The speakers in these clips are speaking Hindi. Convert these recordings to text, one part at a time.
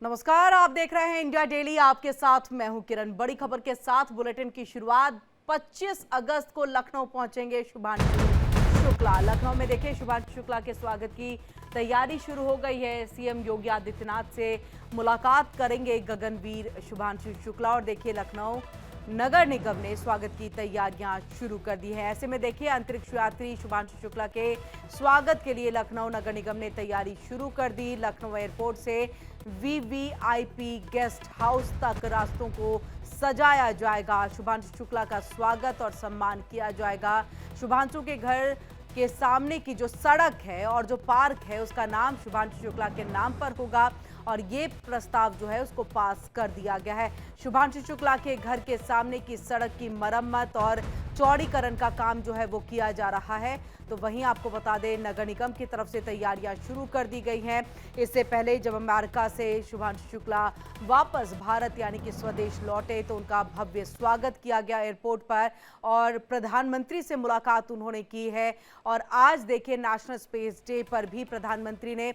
नमस्कार, आप देख रहे हैं इंडिया डेली। आपके साथ मैं हूं किरण। बड़ी खबर के साथ बुलेटिन की शुरुआत। 25 अगस्त को लखनऊ पहुंचेंगे शुभांशु शुक्ला। लखनऊ में देखिए शुभांशु शुक्ला के स्वागत की तैयारी शुरू हो गई है। सीएम योगी आदित्यनाथ से मुलाकात करेंगे गगनवीर शुभांशु शुक्ला। और देखिए लखनऊ नगर निगम ने स्वागत की तैयारियां शुरू कर दी है। ऐसे में देखिए अंतरिक्ष यात्री शुभांशु शुक्ला के स्वागत के लिए लखनऊ नगर निगम ने तैयारी शुरू कर दी। लखनऊ एयरपोर्ट से वीवीआईपी गेस्ट हाउस तक रास्तों को सजाया जाएगा। शुभांशु शुक्ला का स्वागत और सम्मान किया जाएगा। शुभांशु के घर के सामने की जो सड़क है और जो पार्क है उसका नाम शुभांशु शुक्ला के नाम पर होगा और ये प्रस्ताव जो है उसको पास कर दिया गया है। शुभांशु शुक्ला के घर के सामने की सड़क की मरम्मत और चौड़ीकरण का काम जो है वो किया जा रहा है। तो वहीं आपको बता दें नगर निगम की तरफ से तैयारियां शुरू कर दी गई हैं। इससे पहले जब अमेरिका से शुभांशु शुक्ला वापस भारत यानी कि स्वदेश लौटे तो उनका भव्य स्वागत किया गया एयरपोर्ट पर और प्रधानमंत्री से मुलाकात उन्होंने की है। और आज देखिए नेशनल स्पेस डे पर भी प्रधानमंत्री ने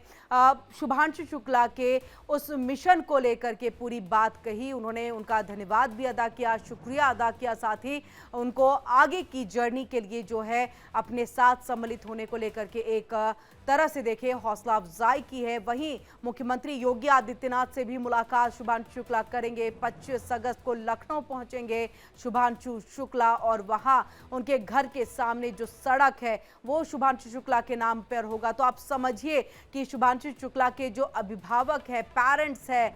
शुभांशु शुक्ला के उस मिशन को लेकर के पूरी बात कही। उन्होंने उनका धन्यवाद भी अदा किया, शुक्रिया अदा किया, साथ ही उनको आगे की जर्नी के लिए जो है अपने साथ सम्मिलित होने को लेकर के एक तरह से देखिए हौसला अफजाई की है। वहीं मुख्यमंत्री योगी आदित्यनाथ से भी मुलाकात शुभांशु शुक्ला करेंगे। 25 अगस्त को लखनऊ पहुंचेंगे शुभांशु शुक्ला और वहां उनके घर के सामने जो सड़क है वो शुभांशु शुक्ला के नाम पर होगा। तो आप समझिए कि शुभांशु शुक्ला के जो अभिभावक है, पेरेंट्स है,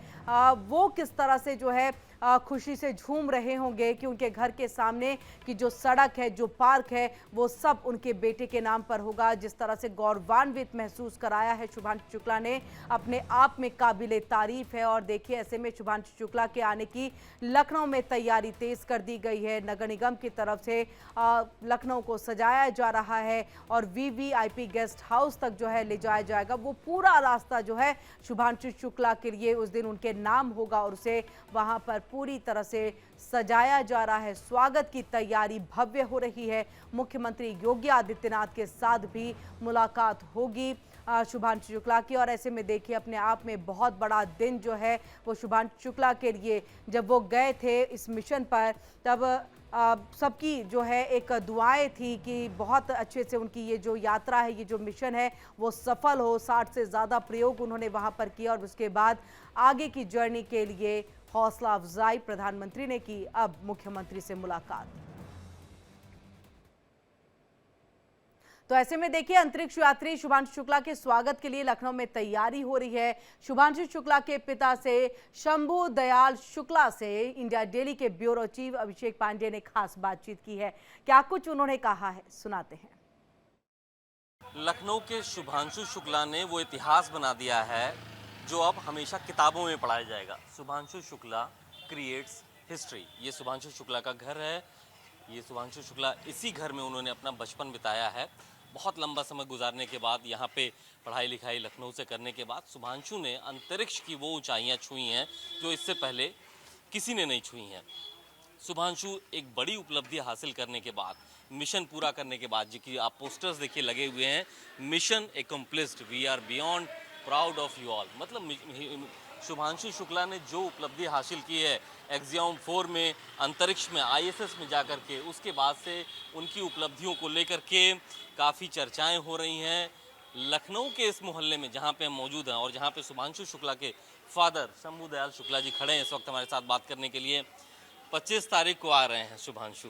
वो किस तरह से जो है खुशी से झूम रहे होंगे कि उनके घर के सामने की जो सड़क है, जो पार्क है, वो सब उनके बेटे के नाम पर होगा। जिस तरह से गौरवान्वित महसूस कराया है शुभांशु शुक्ला ने, अपने आप में काबिले तारीफ है। और देखिए ऐसे में शुभांशु शुक्ला के आने की लखनऊ में तैयारी तेज कर दी गई है। नगर निगम की तरफ से लखनऊ को सजाया जा रहा है और वीवीआईपी गेस्ट हाउस तक जो है ले जाया जाएगा। वो पूरा रास्ता जो है शुभांशु शुक्ला के लिए उस दिन उनके नाम होगा और उसे वहां पर पूरी तरह से सजाया जा रहा है। स्वागत की तैयारी भव्य हो रही है। मुख्यमंत्री योगी आदित्यनाथ के साथ भी मुलाकात होगी शुभांशु शुक्ला की। और ऐसे में देखिए अपने आप में बहुत बड़ा दिन जो है वो शुभांशु शुक्ला के लिए, जब वो गए थे इस मिशन पर तब सबकी जो है एक दुआएं थी कि बहुत अच्छे से उनकी ये जो यात्रा है, ये जो मिशन है वो सफल हो। 60 से ज़्यादा प्रयोग उन्होंने वहां पर किया और उसके बाद आगे की जर्नी के लिए हौसला अफजाई प्रधानमंत्री ने की। अब मुख्यमंत्री से मुलाकात। तो ऐसे में देखिए अंतरिक्ष यात्री शुभांशु शुक्ला के स्वागत के लिए लखनऊ में तैयारी हो रही है। शुभांशु शुक्ला के पिता से शंभू दयाल शुक्ला से इंडिया डेली के ब्यूरो चीफ अभिषेक पांडे ने खास बातचीत की है। क्या कुछ उन्होंने कहा है, सुनाते हैं। लखनऊ के शुभांशु शुक्ला ने वो इतिहास बना दिया है जो अब हमेशा किताबों में पढ़ाया जाएगा। Shubhanshu Shukla creates history. ये शुभांशु शुक्ला का घर है। ये शुभांशु शुक्ला इसी घर में उन्होंने अपना बचपन बिताया है। बहुत लंबा समय गुजारने के बाद, यहाँ पे पढ़ाई लिखाई लखनऊ से करने के बाद शुभांशु ने अंतरिक्ष की वो ऊंचाइयाँ छुई हैं जो इससे पहले किसी ने नहीं छुई हैं। शुभांशु एक बड़ी उपलब्धि हासिल करने के बाद, मिशन पूरा करने के बाद, जो कि आप पोस्टर्स देखिए लगे हुए हैं, mission accomplished, we are beyond proud of you all. मतलब शुभांशु शुक्ला ने जो उपलब्धि हासिल की है एक्सियम 4 में, अंतरिक्ष में, आईएसएस में जाकर के, उसके बाद से उनकी उपलब्धियों को लेकर के काफ़ी चर्चाएं हो रही हैं। लखनऊ के इस मोहल्ले में जहां पे हम मौजूद हैं और जहां पे शुभांशु शुक्ला के फादर शंभू दयाल शुक्ला जी खड़े हैं इस वक्त हमारे साथ बात करने के लिए। 25 तारीख को आ रहे हैं शुभांशु,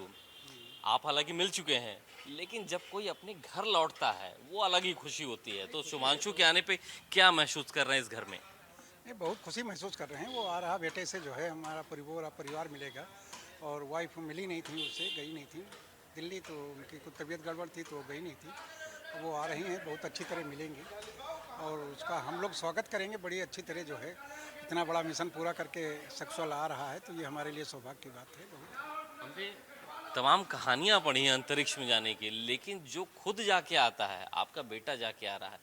आप हालांकि मिल चुके हैं, लेकिन जब कोई अपने घर लौटता है वो अलग ही खुशी होती है। तो शुभांशु के आने पे क्या महसूस कर रहे हैं इस घर में? नहीं, बहुत खुशी महसूस कर रहे हैं। वो आ रहा बेटे से जो है हमारा परिवार मिलेगा। और वाइफ मिली नहीं थी, उससे गई नहीं थी दिल्ली, तो उनकी कुछ तबीयत गड़बड़ थी तो वो गई नहीं थी। वो आ रही हैं, बहुत अच्छी तरह मिलेंगी और उसका हम लोग स्वागत करेंगे बड़ी अच्छी तरह। जो है इतना बड़ा मिशन पूरा करके सक्सेसफुल आ रहा है तो ये हमारे लिए सौभाग्य की बात है। बहुत हमने तमाम कहानियां पढ़ी हैं अंतरिक्ष में जाने की, लेकिन जो खुद जाके आता है, आपका बेटा जाके आ रहा है,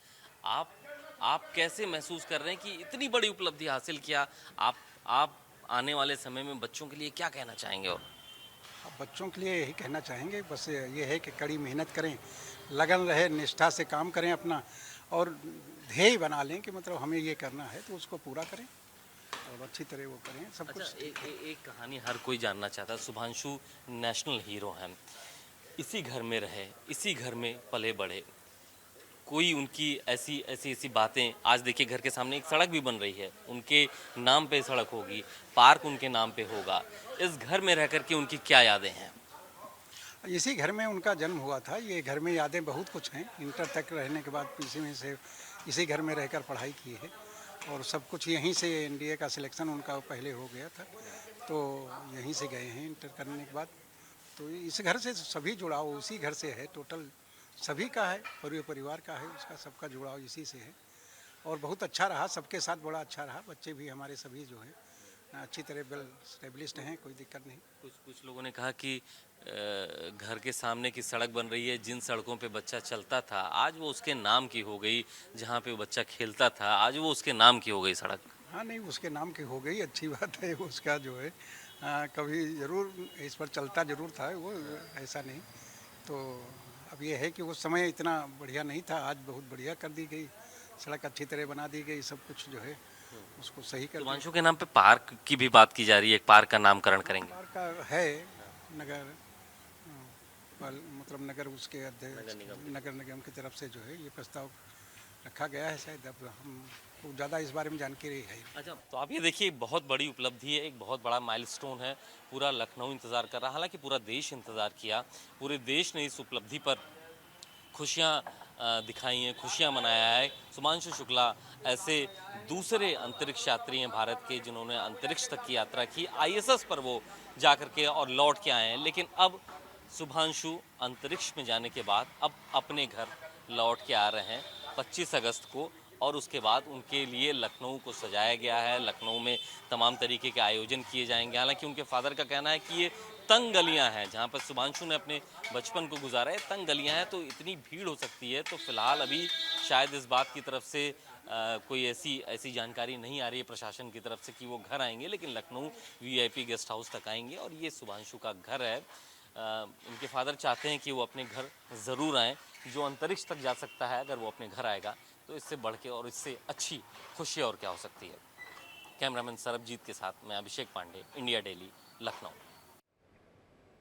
आप कैसे महसूस कर रहे हैं कि इतनी बड़ी उपलब्धि हासिल किया? आप आने वाले समय में बच्चों के लिए क्या कहना चाहेंगे? और अब बच्चों के लिए यही कहना चाहेंगे, बस ये है कि कड़ी मेहनत करें, लगन रहे, निष्ठा से काम करें अपना और ध्येय बना लें कि मतलब हमें ये करना है तो उसको पूरा करें। और अच्छी तरह वो करें सब अच्छा, कुछ। एक कहानी हर कोई जानना चाहता है। शुभांशु नेशनल हीरो हैं, इसी घर में रहे, इसी घर में पले बढ़े। कोई उनकी ऐसी ऐसी ऐसी बातें, आज देखिए घर के सामने एक सड़क भी बन रही है, उनके नाम पे सड़क होगी, पार्क उनके नाम पे होगा। इस घर में रह करके उनकी क्या यादें हैं? इसी घर में उनका जन्म हुआ था। ये घर में यादें बहुत कुछ हैं। इंटर तक रहने के बाद इसी में से इसी घर में रहकर पढ़ाई की है और सब कुछ यहीं से। एनडीए का सिलेक्शन उनका पहले हो गया था, तो यहीं से गए हैं इंटर करने के बाद। तो इस घर से सभी जुड़ाव उसी घर से है। टोटल सभी का है, पूरे परिवार का है, उसका सबका जुड़ाव इसी से है और बहुत अच्छा रहा। सबके साथ बड़ा अच्छा रहा। बच्चे भी हमारे सभी जो हैं अच्छी तरह वेल स्टेब्लिश्ड हैं, कोई दिक्कत नहीं। कुछ कुछ लोगों ने कहा कि घर के सामने की सड़क बन रही है, जिन सड़कों पे बच्चा चलता था आज वो उसके नाम की हो गई, जहाँ पे वो बच्चा खेलता था आज वो उसके नाम की हो गई सड़क। हाँ नहीं, उसके नाम की हो गई, अच्छी बात है। उसका जो है कभी ज़रूर इस पर चलता ज़रूर था वो, ऐसा नहीं। तो अब ये है कि उस समय इतना बढ़िया नहीं था, आज बहुत बढ़िया कर दी गई सड़क, अच्छी तरह बना दी गई, सब कुछ जो है उसको सही कर दिया। शुभांशु के नाम पे पार्क की भी बात की जा रही है, एक पार्क का नामकरण करेंगे। पार्क का है नगर मतलब नगर उसके अध्यक्ष नगर निगम की तरफ से जो है ये प्रस्ताव रखा गया है। शायद अब हमको ज़्यादा इस बारे में जानकारी है। अच्छा, तो आप ये देखिए, एक बहुत बड़ी उपलब्धि है, एक बहुत बड़ा माइलस्टोन है। पूरा लखनऊ इंतज़ार कर रहा, हालांकि पूरा देश इंतज़ार किया। पूरे देश ने इस उपलब्धि पर खुशियाँ दिखाई हैं, खुशियाँ मनाया है। शुभांशु शुक्ला ऐसे दूसरे अंतरिक्ष यात्री हैं भारत के, जिन्होंने अंतरिक्ष तक की यात्रा की। आईएसएस पर वो जा कर के और लौट के आए हैं, लेकिन अब शुभांशु अंतरिक्ष में जाने के बाद अब अपने घर लौट के आ रहे हैं 25 अगस्त को। और उसके बाद उनके लिए लखनऊ को सजाया गया है। लखनऊ में तमाम तरीके के आयोजन किए जाएंगे। हालांकि उनके फादर का कहना है कि ये तंग गलियां हैं जहां पर शुभांशु ने अपने बचपन को गुजारा है, तंग गलियां हैं तो इतनी भीड़ हो सकती है। तो फिलहाल अभी शायद इस बात की तरफ से कोई ऐसी जानकारी नहीं आ रही है प्रशासन की तरफ से कि वो घर आएंगे, लेकिन लखनऊ वीआईपी गेस्ट हाउस तक आएंगे और ये शुभांशु का घर है। उनके फादर चाहते हैं कि वो अपने घर ज़रूर आएँ। जो अंतरिक्ष तक जा सकता है अगर वो अपने घर आएगा तो इससे बढ़ के और इससे अच्छी खुशी और क्या हो सकती है। कैमरामैन सरबजीत के साथ मैं अभिषेक पांडे, इंडिया डेली, लखनऊ।